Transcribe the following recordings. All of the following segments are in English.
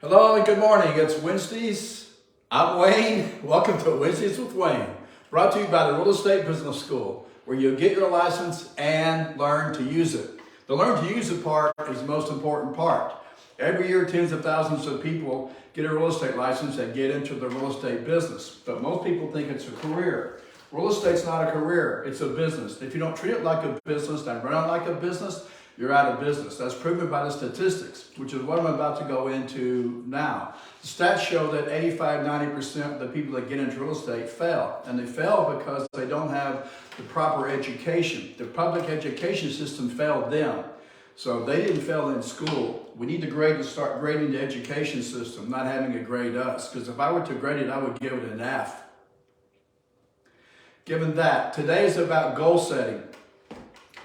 Hello and good morning. It's Wednesdays. I'm Wayne. Welcome to Wednesdays with Wayne, brought to you by the Real Estate Business School, where you'll get your license and learn to use it. The learn to use it part is the most important part. Every year, tens of thousands of people get a real estate license and get into the real estate business, but most people think it's a career. Real estate's not a career, it's a business. If you don't treat it like a business and run it like a business, you're out of business. That's proven by the statistics, which is what I'm about to go into now. The stats show that 85–90% of the people that get into real estate fail. And they fail because they don't have the proper education. The public education system failed them. So they didn't fail in school. We need to start grading the education system, not having it grade us. Because if I were to grade it, I would give it an F. Given that, today is about goal setting.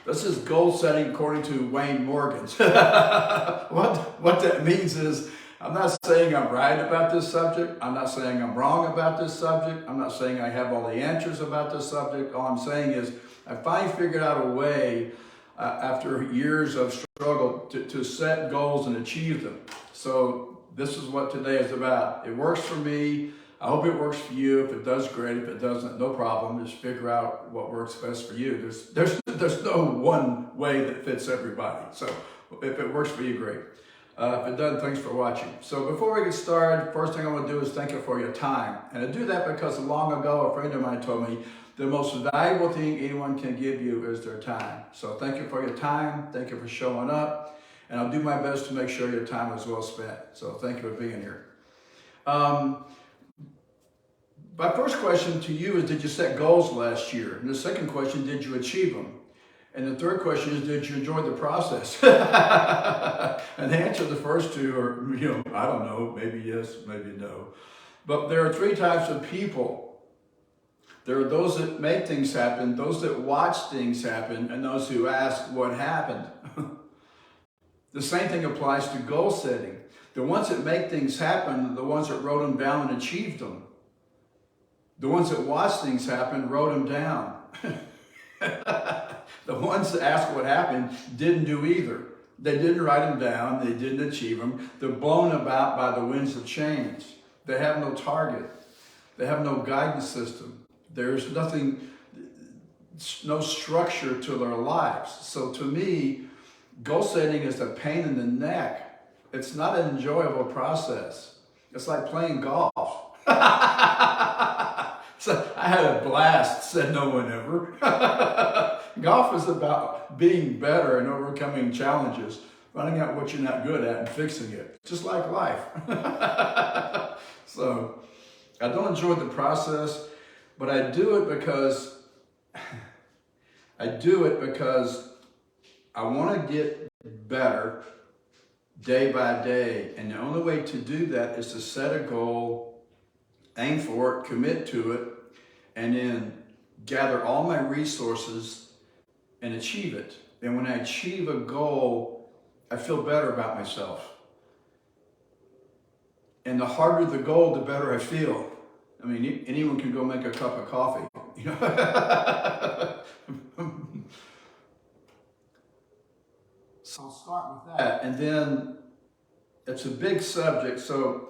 This is goal setting according to Wayne Morgan's. What that means is, I'm not saying I'm right about this subject. I'm not saying I'm wrong about this subject. I'm not saying I have all the answers about this subject. All I'm saying is I finally figured out a way after years of struggle to set goals and achieve them. So this is what today is about. It works for me. I hope it works for you. If it does, great. If it doesn't, no problem. Just figure out what works best for you. There's no one way that fits everybody. So if it works for you, great. If it doesn't, thanks for watching. So before we get started, first thing I want to do is thank you for your time. And I do that because long ago, a friend of mine told me the most valuable thing anyone can give you is their time. So thank you for your time. Thank you for showing up. And I'll do my best to make sure your time is well spent. So thank you for being here. My first question to you is, did you set goals last year? And the second question, did you achieve them? And the third question is, did you enjoy the process? And the answer to the first two are, I don't know, maybe yes, maybe no. But there are three types of people. There are those that make things happen, those that watch things happen, and those who ask what happened. The same thing applies to goal setting. The ones that make things happen are the ones that wrote them down and achieved them. The ones that watch things happen wrote them down. The ones that ask what happened didn't do either. They didn't write them down. They didn't achieve them. They're blown about by the winds of change. They have no target. They have no guidance system. There's nothing, no structure to their lives. So to me, goal setting is a pain in the neck. It's not an enjoyable process. It's like playing golf. So I had a blast, said no one ever. Golf is about being better and overcoming challenges, finding out what you're not good at and fixing it, just like life. So I don't enjoy the process, but I do it because I want to get better day by day. And the only way to do that is to set a goal, aim for it, commit to it, and then gather all my resources and achieve it. And when I achieve a goal, I feel better about myself. And the harder the goal, the better I feel. I mean, anyone can go make a cup of coffee, So I'll start with that. And then it's a big subject, so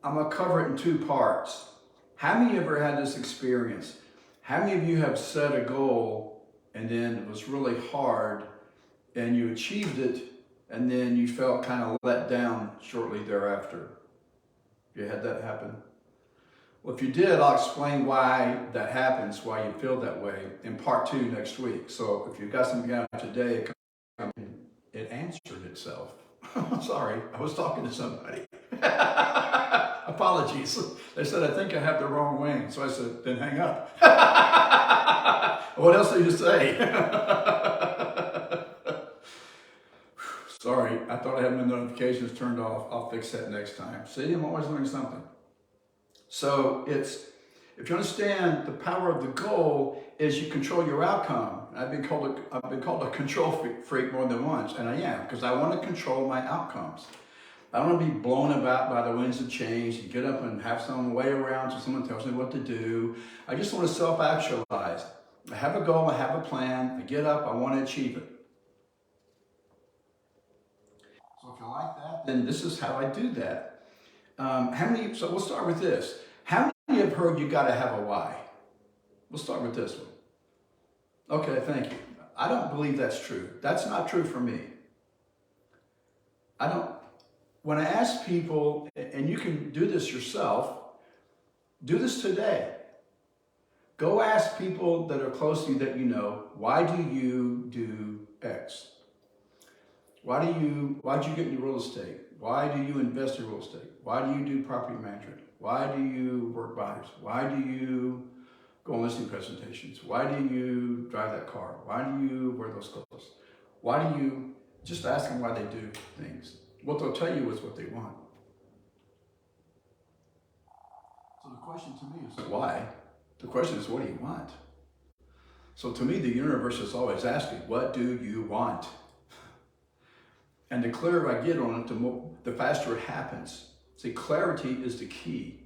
I'm going to cover it in two parts. How many of you ever had this experience? How many of you have set a goal and then it was really hard and you achieved it and then you felt kind of let down shortly thereafter? You had that happen? Well, if you did, I'll explain why that happens, why you feel that way in part 2 next week. So if you've got something out today, it answered itself. Sorry, I was talking to somebody. Apologies. They said, I think I have the wrong Wayne. So I said, then hang up. What else do you say? Sorry, I thought I had my notifications turned off. I'll fix that next time. See, I'm always learning something. So if you understand the power of the goal is you control your outcome. I've been called a control freak more than once, and I am, because I want to control my outcomes. I don't want to be blown about by the winds of change and get up and have someone way around so someone tells me what to do. I just want to self-actualize. I have a goal, I have a plan, I get up, I want to achieve it. So if you like that, then this is how I do that. So we'll start with this. How many have heard you got to have a why? We'll start with this one. Okay, thank you. I don't believe that's true. That's not true for me. When I ask people, and you can do this yourself, do this today. Go ask people that are close to you that you know, why do you do X? Why'd you get into real estate? Why do you invest in real estate? Why do you do property management? Why do you work buyers? Why do you go on listing presentations? Why do you drive that car? Why do you wear those clothes? Why do you just ask them why they do things? What they'll tell you is what they want. So the question to me is why? The question is, what do you want? So to me, the universe is always asking, what do you want? And the clearer I get on it, the faster it happens. See, clarity is the key.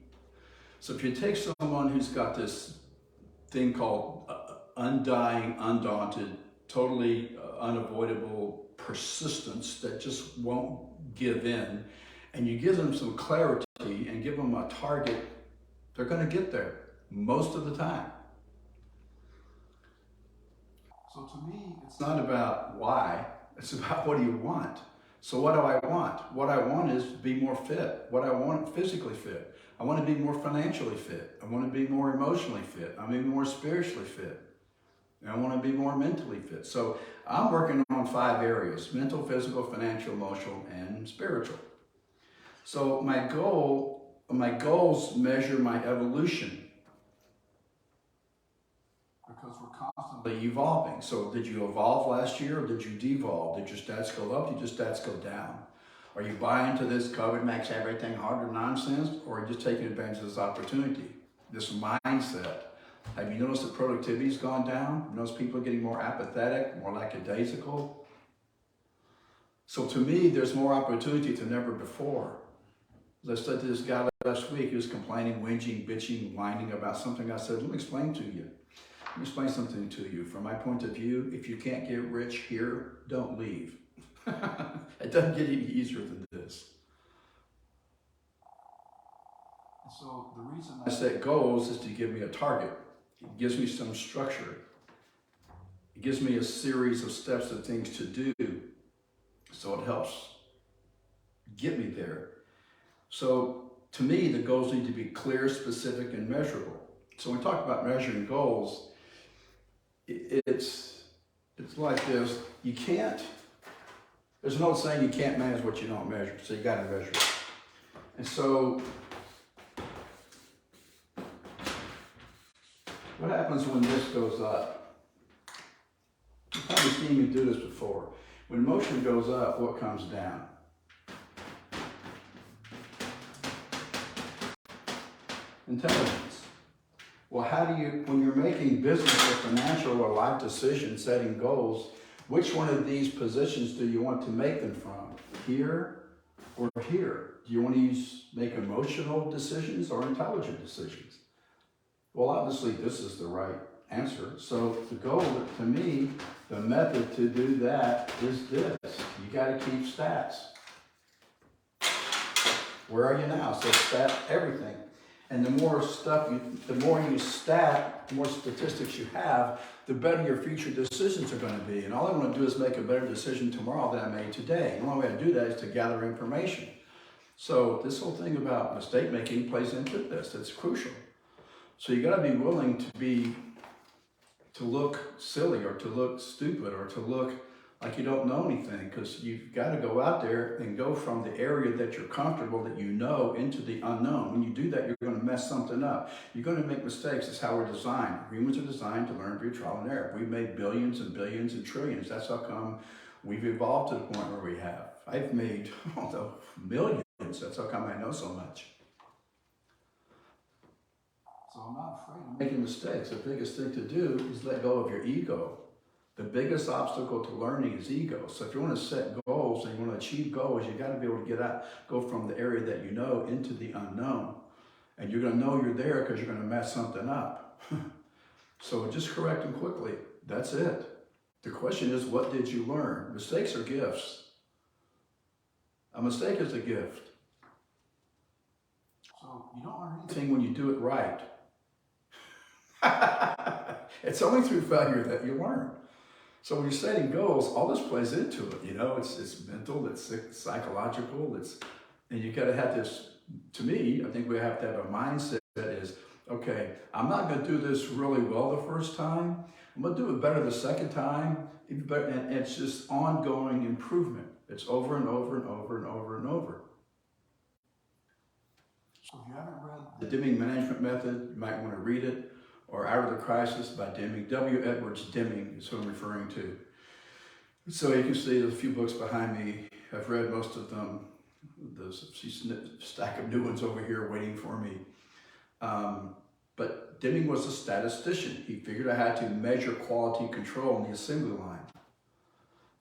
So if you take someone who's got this thing called undying, undaunted, totally unavoidable persistence that just won't give in, and you give them some clarity and give them a target, they're going to get there most of the time. So to me, it's not about why, it's about what do you want. So what do I want? What I want is to be more fit. What I want physically fit. I want to be more financially fit. I want to be more emotionally fit. I want to be more spiritually fit. And I want to be more mentally fit. So I'm working on 5 areas: mental, physical, financial, emotional, and spiritual. So my goals measure my evolution, because we're constantly evolving. So did you evolve last year, or did you devolve? Did your stats go up? Did your stats go down? Are you buying into this COVID makes everything harder nonsense, or are you just taking advantage of this opportunity, this mindset? Have you noticed that productivity's gone down? You notice people are getting more apathetic, more lackadaisical? So to me, there's more opportunity than ever before. As I said to this guy last week, he was complaining, whinging, bitching, whining about something. I said, let me explain to you. Let me explain something to you. From my point of view, if you can't get rich here, don't leave. It doesn't get any easier than this. So the reason I set goals is to give me a target. It gives me some structure. It gives me a series of steps of things to do. So it helps get me there. So to me, the goals need to be clear, specific, and measurable. So when we talk about measuring goals, it's like this. There's an old saying, you can't manage what you don't measure. So you got to measure it. And so what happens when this goes up? You've probably seen me do this before. When motion goes up, what comes down? Intelligence. Well, when you're making business or financial or life decisions, setting goals, which one of these positions do you want to make them from? Here or here? Do you want to make emotional decisions or intelligent decisions? Well, obviously, this is the right answer. So the goal, to me, the method to do that is this. You got to keep stats. Where are you now? So stat everything. And the more you stat, the more statistics you have, the better your future decisions are going to be. And all I want to do is make a better decision tomorrow than I made today. And the only way to do that is to gather information. So this whole thing about mistake making plays into this. It's crucial. So you got to be willing to look silly, or to look stupid, or to look like you don't know anything, because you've got to go out there and go from the area that you're comfortable, that you know, into the unknown. When you do that, you're going to mess something up. You're going to make mistakes. It's how we're designed. Humans are designed to learn through trial and error. We've made billions and billions and trillions. That's how come we've evolved to the point where we have. I've made millions. That's how come I know so much. So I'm not afraid of making mistakes. The biggest thing to do is let go of your ego. The biggest obstacle to learning is ego. So if you want to set goals and you want to achieve goals, you got to be able to go from the area that you know into the unknown. And you're going to know you're there because you're going to mess something up. So just correct them quickly. That's it. The question is, what did you learn? Mistakes are gifts. A mistake is a gift. So you don't learn anything when you do it right. It's only through failure that you learn. So when you're setting goals, all this plays into it. You know, it's mental, it's psychological, and you got to have this. To me, I think we have to have a mindset that is, okay, I'm not going to do this really well the first time. I'm going to do it better the second time, even better, and it's just ongoing improvement. It's over and over and over and over and over. So if you haven't read The Deming Management Method, you might want to read it, or Out of the Crisis by Deming. W. Edwards Deming is who I'm referring to. So you can see there's a few books behind me. I've read most of them. There's a stack of new ones over here waiting for me. But Deming was a statistician. He figured out how to measure quality control in the assembly line,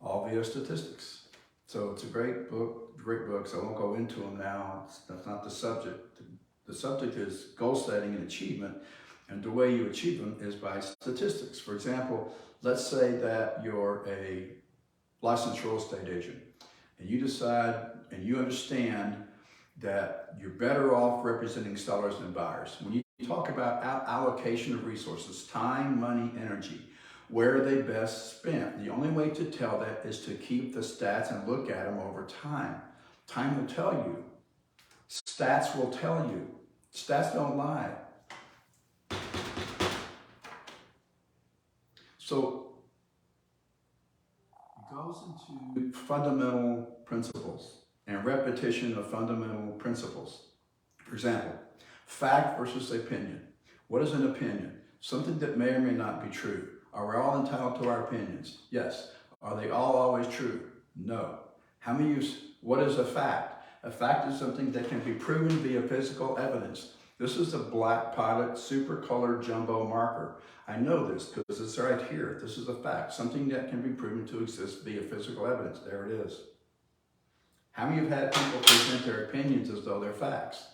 all via statistics. So it's a great book, so I won't go into them now. That's not the subject. The subject is goal setting and achievement, and the way you achieve them is by statistics. For example, let's say that you're a licensed real estate agent, and you decide and you understand that you're better off representing sellers than buyers. When you talk about allocation of resources, time, money, energy, where are they best spent? The only way to tell that is to keep the stats and look at them over time. Time will tell you. Stats will tell you. Stats don't lie. So it goes into fundamental principles and repetition of fundamental principles. For example, fact versus opinion. What is an opinion? Something that may or may not be true. Are we all entitled to our opinions? Yes. Are they all always true? No. What is a fact? A fact is something that can be proven via physical evidence. This is a black Pilot super colored jumbo marker. I know this because it's right here. This is a fact, something that can be proven to exist via physical evidence. There it is. How many have had people present their opinions as though they're facts?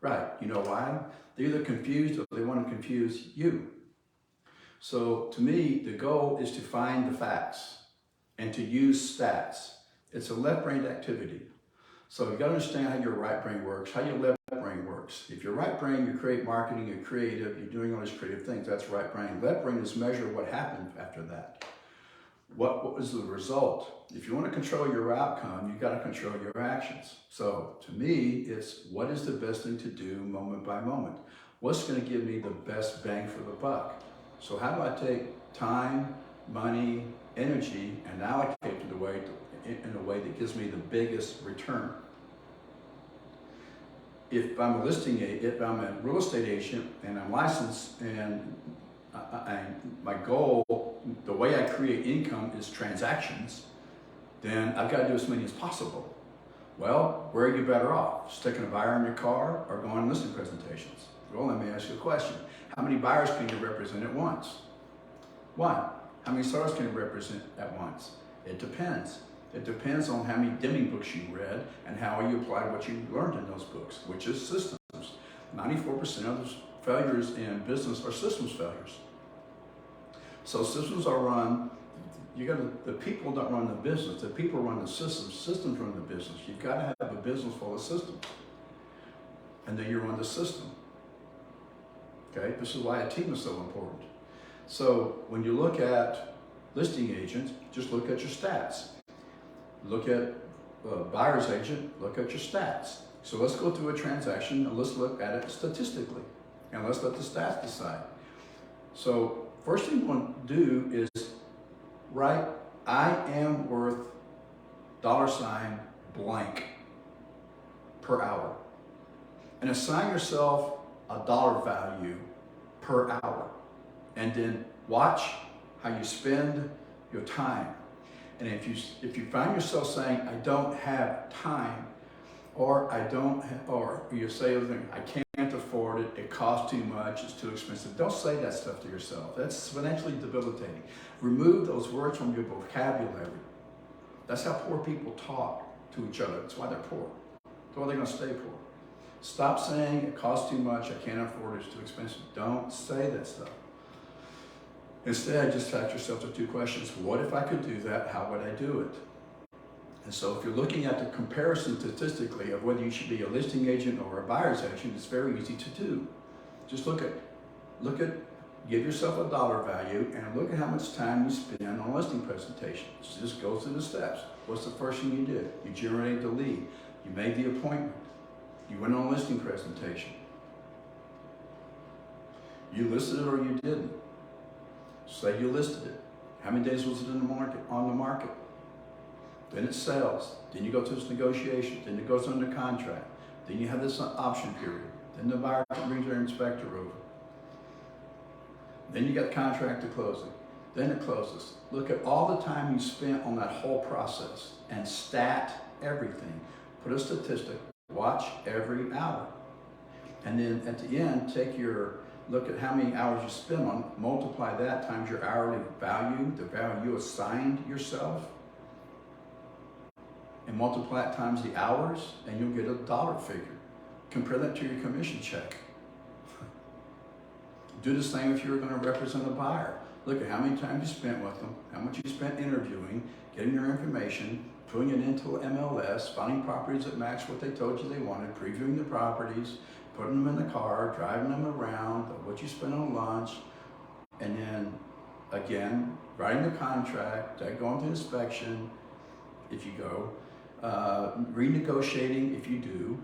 Right. You know why? They're either confused or they want to confuse you. So to me, the goal is to find the facts and to use stats. It's a left-brained activity. So you got to understand how your right brain works, how your left brain works. If your right brain, you create marketing, you're creative, you're doing all these creative things, that's right brain. Left brain is measure what happened after that. What was the result? If you want to control your outcome, you got to control your actions. So to me, it's what is the best thing to do moment by moment? What's going to give me the best bang for the buck? So how do I take time, money, energy, and allocate it in a way that gives me the biggest return? If I'm a real estate agent and I'm licensed and my goal, the way I create income is transactions, then I've got to do as many as possible. Well, where are you better off? Sticking a buyer in your car or going on listing presentations? Well, let me ask you a question. How many buyers can you represent at once? One. How many sellers can you represent at once? It depends. It depends on how many Deming books you read and how you applied what you learned in those books, which is systems. 94% of the failures in business are systems failures. So systems are run, the people don't run the business, the people run the systems. Systems run the business. You've got to have a business full of systems. And then you run the system. Okay, this is why a team is so important. So when you look at listing agents, just look at your stats. Look at buyer's agent, look at your stats. So let's go through a transaction and let's look at it statistically. And let's let the stats decide. So first thing you want to do is write, I am worth $blank per hour. And assign yourself a dollar value per hour. And then watch how you spend your time. And if you find yourself saying, I don't have time, or you say, I can't afford it, it costs too much, it's too expensive, don't say that stuff to yourself. That's financially debilitating. Remove those words from your vocabulary. That's how poor people talk to each other. That's why they're poor. That's why they're going to stay poor. Stop saying it costs too much, I can't afford it, it's too expensive. Don't say that stuff. Instead, just ask yourself the two questions. What if I could do that? How would I do it? And so if you're looking at the comparison statistically of whether you should be a listing agent or a buyer's agent, it's very easy to do. Just look at, give yourself a dollar value and look at how much time you spend on a listing presentation. Just go through the steps. What's the first thing you did? You generated the lead. You made the appointment. You went on a listing presentation. You listed it or you didn't. Say you listed it. How many days was it in the market, on the market? Then it sells. Then you go to this negotiation. Then it goes under contract. Then you have this option period. Then the buyer brings their inspector over. Then you got contract to closing. Then it closes. Look at all the time you spent on that whole process and stat everything. Put a statistic. Watch every hour. And then at the end, look at how many hours you spend on, multiply that times your hourly value, the value you assigned yourself, and multiply it times the hours, and you'll get a dollar figure. Compare that to your commission check. Do the same if you were going to represent a buyer. Look at how many times you spent with them, how much you spent interviewing, getting their information, putting it into MLS, finding properties that match what they told you they wanted, previewing the properties, putting them in the car, driving them around, what you spent on lunch, and then again, writing the contract, going to inspection, if you go, renegotiating if you do,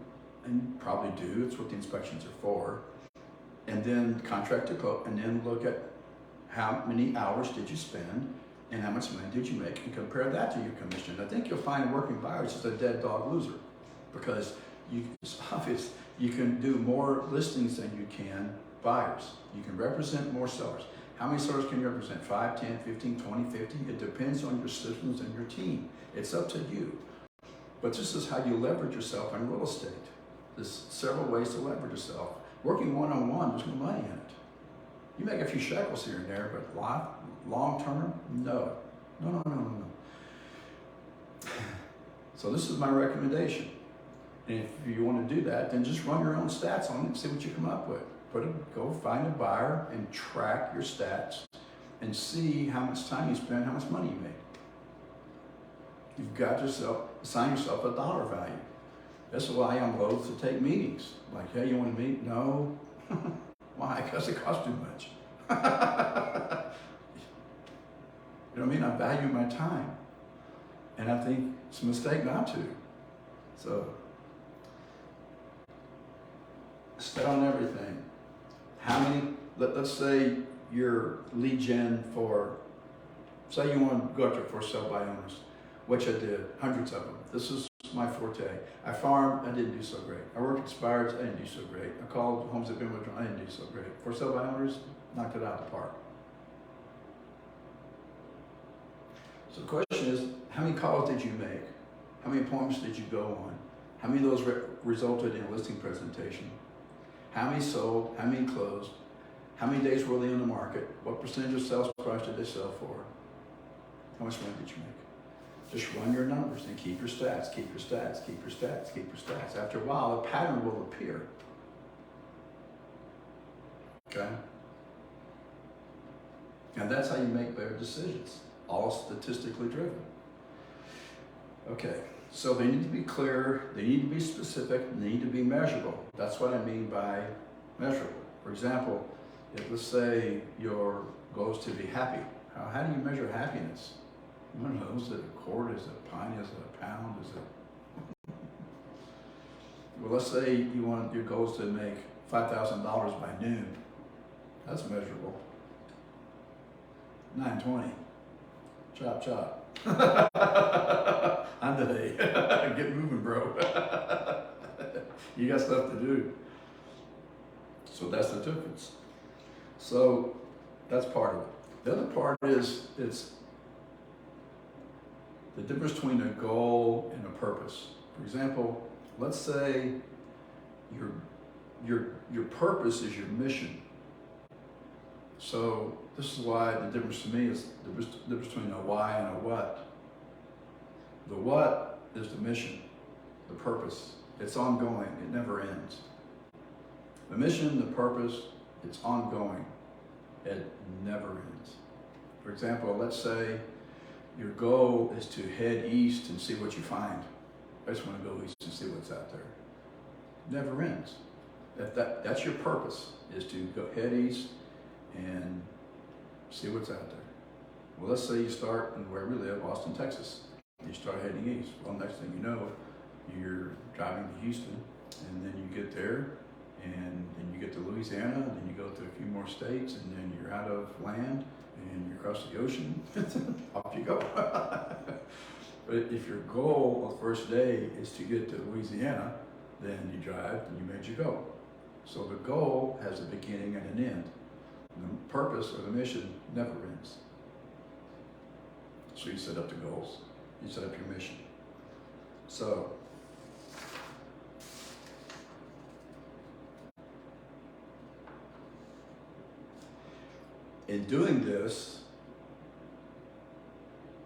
and probably do, it's what the inspections are for, and then contract to close, and then look at how many hours did you spend, and how much money did you make, and compare that to your commission. I think you'll find working buyers is a dead dog loser, because it's obvious you can do more listings than you can buyers. You can represent more sellers. How many sellers can you represent? 5, 10, 15, 20, 50? It depends on your systems and your team. It's up to you. But this is how you leverage yourself in real estate. There's several ways to leverage yourself. Working one-on-one, there's no money in it. You make a few shekels here and there, but long term, no. No. So this is my recommendation. And if you want to do that, then just run your own stats on it and see what you come up with. Go find a buyer and track your stats and see how much time you spend, how much money you make. You've got assign yourself a dollar value. That's why I'm loath to take meetings. Like, hey, you want to meet? No. Why? Because it costs too much. You know what I mean? I value my time. And I think it's a mistake not to. So, stay on everything. How many, let's say your lead gen say you want to go after for sale by owners, which I did, hundreds of them. This is my forte. I farmed, I didn't do so great. I worked expireds, I didn't do so great. I called homes that been withdrawn, I didn't do so great. For sale by owners, knocked it out of the park. So the question is, how many calls did you make? How many appointments did you go on? How many of those resulted in a listing presentation? How many sold? How many closed? How many days were they in the market? What percentage of sales price did they sell for? How much money did you make? Just run your numbers and keep your stats, keep your stats, keep your stats, keep your stats. After a while, a pattern will appear. Okay? And that's how you make better decisions, all statistically driven. Okay, so they need to be clear, they need to be specific, they need to be measurable. That's what I mean by measurable. For example, if let's say your goal is to be happy, how do you measure happiness? I don't know, is it a quart, is it a pint, is it a pound, is it? Well, let's say your goal is to make $5,000 by noon. That's measurable. 9:20. Chop, chop. Andale. Get moving, bro. You got stuff to do. So that's the difference. So that's part of it. The other part is it's the difference between a goal and a purpose. For example, let's say your purpose is your mission. So this is why the difference to me is the difference between a why and a what. The what is the mission, the purpose. It's ongoing, it never ends. The mission, the purpose, it's ongoing. It never ends. For example, let's say your goal is to head east and see what you find. I just want to go east and see what's out there. It never ends. That's your purpose, is to go head east and see what's out there. Well, let's say you start in where we live, Austin, Texas. You start heading east. Well, next thing you know, you're driving to Houston, and then you get there, and then you get to Louisiana, and then you go to a few more states, and then you're out of land, and you cross the ocean, off you go. But if your goal on the first day is to get to Louisiana, then you drive and you made your goal. So the goal has a beginning and an end. And the purpose or the mission never ends. So you set up the goals, you set up your mission. So in doing this,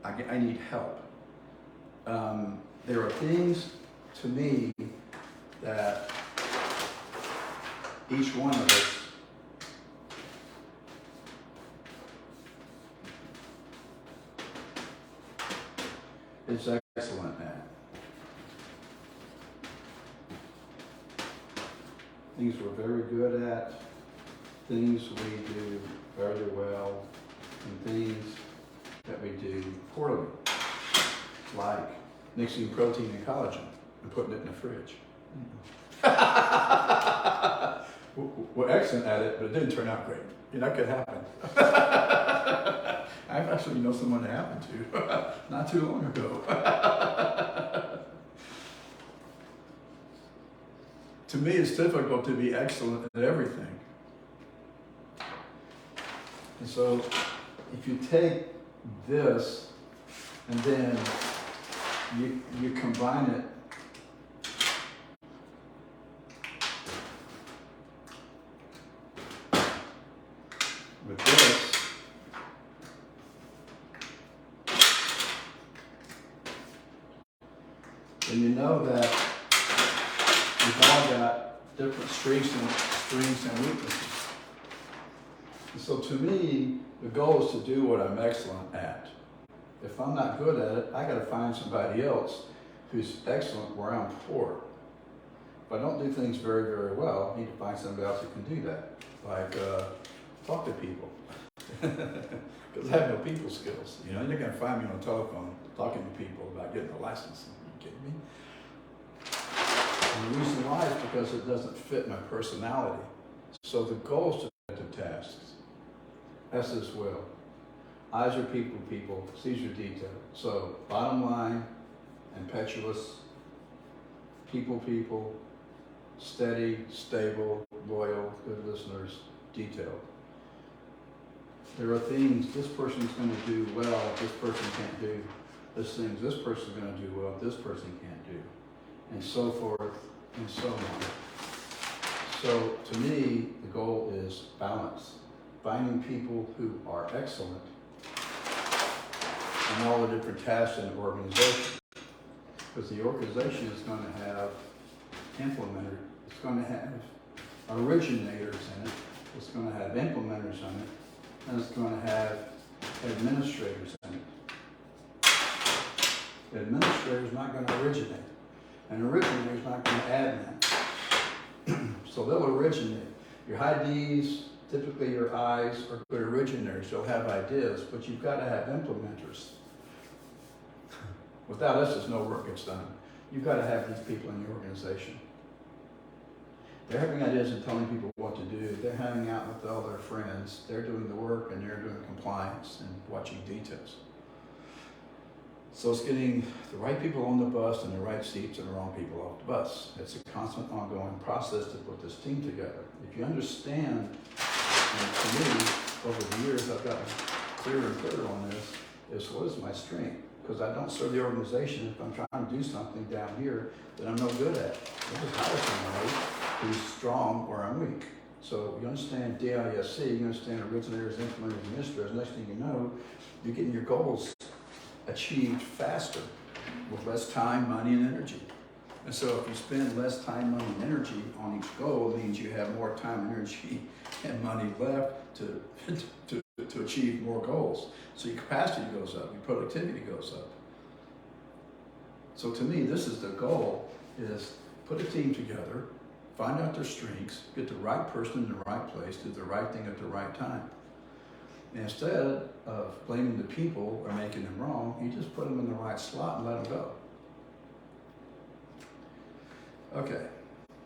I need help. There are things to me that each one of us is excellent at. Things we're very good at, things we do very well, and things that we do poorly, like mixing protein and collagen and putting it in the fridge. We're excellent at it, but it didn't turn out great. That could happen. I've actually known someone that happened to not too long ago. To me, it's difficult to be excellent at everything. And so, if you take this and then you combine it with this, then you know that we've all got different strengths and weaknesses. And so to me, the goal is to do what I'm excellent at. If I'm not good at it, I got to find somebody else who's excellent where I'm poor. If I don't do things very, very well, I need to find somebody else who can do that. Like talk to people. Because I have no people skills. You're not going to find me on the telephone talking to people about getting a license. Are you kidding me? And the reason why is because it doesn't fit my personality. So the goal is to get to tasks. S is will. Eyes are people, C's are detail. So bottom line, impetuous, people, steady, stable, loyal, good listeners, detailed. There are things this person's going to do well, this person can't do. There's things this person's going to do well, this person can't do. And so forth and so on. So to me, the goal is balance. Finding people who are excellent in all the different tasks in the organization. Because the organization is going to have implementers, it's going to have originators in it, it's going to have implementers in it, and it's going to have administrators in it. The administrator is not going to originate. An originator is not going to admin. So they'll originate. Your high D's, typically your I's are good originators. They'll have ideas, but you've got to have implementers. Without us, there's no work gets done. You've got to have these people in your organization. They're having ideas and telling people what to do. They're hanging out with all their friends. They're doing the work and they're doing compliance and watching details. So it's getting the right people on the bus and the right seats and the wrong people off the bus. It's a constant ongoing process to put this team together. If you understand, and to me, over the years, I've gotten clearer and clearer on this, is what is my strength? Because I don't serve the organization if I'm trying to do something down here that I'm no good at. I just hire somebody who's strong where I'm weak. So you understand DISC, you understand originators, implementers, administrators. Next thing you know, you're getting your goals achieved faster with less time, money, and energy. And so if you spend less time, money, and energy on each goal, it means you have more time, energy, and money left to to achieve more goals. So your capacity goes up, your productivity goes up. So to me, this is the goal, is put a team together, find out their strengths, get the right person in the right place, do the right thing at the right time. And instead of blaming the people or making them wrong, you just put them in the right slot and let them go. Okay,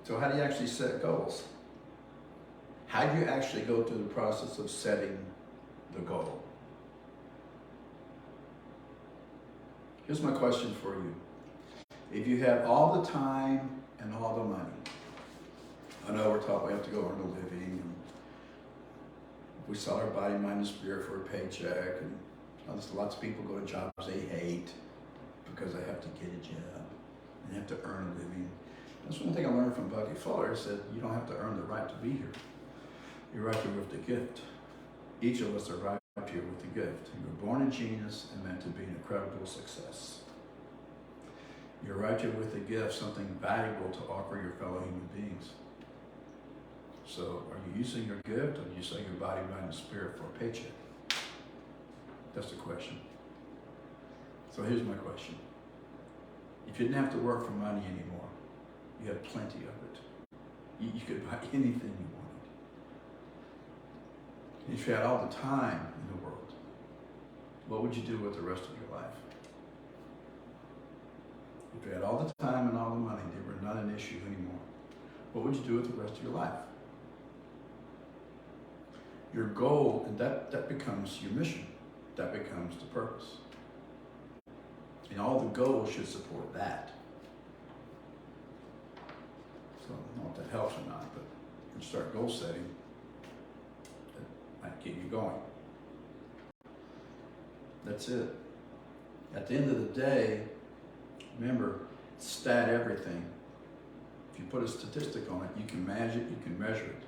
so how do you actually set goals? How do you actually go through the process of setting the goal? Here's my question for you. If you have all the time and all the money, I know we're taught we have to go earn a living, and we sell our body, mind, and spirit for a paycheck, and lots of people go to jobs they hate because they have to get a job and they have to earn a living. That's one thing I learned from Bucky Fuller. He said, you don't have to earn the right to be here. You're right here with the gift. Each of us are right here with the gift. You were born a genius and meant to be an incredible success. You're right here with the gift, something valuable to offer your fellow human beings. So are you using your gift, or do you sell your body, mind, and spirit for a paycheck? That's the question. So here's my question. If you didn't have to work for money anymore, you had plenty of it. You could buy anything you wanted. And if you had all the time in the world, what would you do with the rest of your life? If you had all the time and all the money, they were not an issue anymore, what would you do with the rest of your life? Your goal, and that becomes your mission. That becomes the purpose. And all the goals should support that. So I don't know if that helps or not, but when you start goal setting, that might keep you going. That's it. At the end of the day, remember, stat everything. If you put a statistic on it, you can manage it, you can measure it.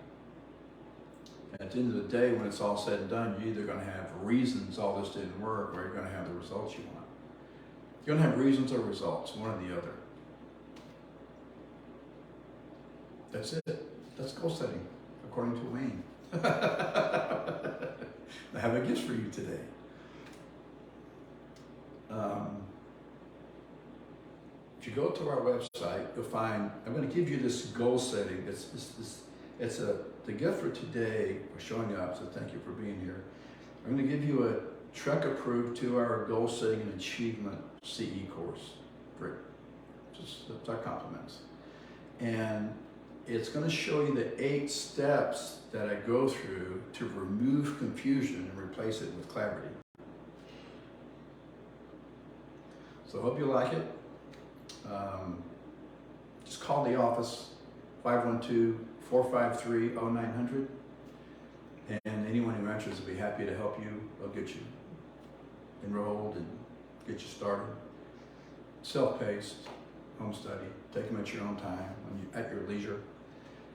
At the end of the day, when it's all said and done, you're either going to have reasons all this didn't work, or you're going to have the results you want. You're going to have reasons or results, one or the other. That's it. That's goal setting, according to Wayne. I have a gift for you today. If you go to our website, you'll find, I'm going to give you this goal setting. The gift for today for showing up, so thank you for being here. I'm going to give you a Trek approved 2-hour goal setting and achievement CE course. Great. Just our compliments. And it's going to show you the 8 steps that I go through to remove confusion and replace it with clarity. So I hope you like it. Just call the office, 512-453-0900. And anyone who answers will be happy to help you. They'll get you enrolled and get you started. Self-paced, home study. Take them at your own time, at your leisure.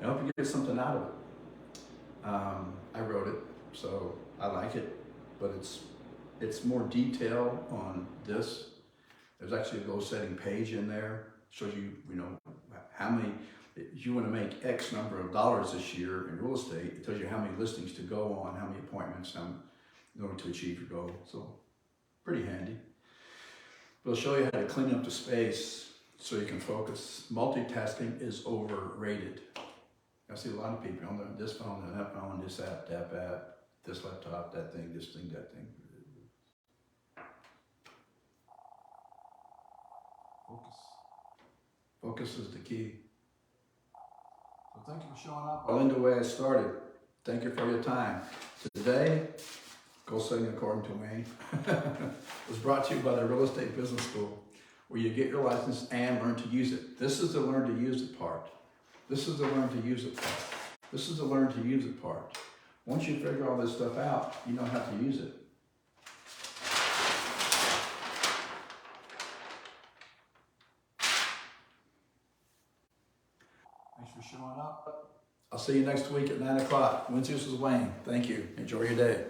I hope you get something out of it. I wrote it, so I like it, but it's more detail on this. There's actually a goal setting page in there. Shows you, how many, if you want to make X number of dollars this year in real estate, it tells you how many listings to go on, how many appointments in order to achieve your goal. So pretty handy. It'll show you how to clean up the space so you can focus. Multitasking is overrated. I see a lot of people on this phone, that phone, this app, that app, this laptop, that thing, this thing, that thing. Focus. Focus is the key. So thank you for showing up. I'll end the way I started. Thank you for your time. Today, Goal Setting According to Wayne was brought to you by the Real Estate Business School, where you get your license and learn to use it. This is the learn to use it part. This is the learn to use it part. This is the learn to use it part. Once you figure all this stuff out, you know how to use it. Thanks for showing up. I'll see you next week at 9 o'clock. Wednesday is Wayne. Thank you. Enjoy your day.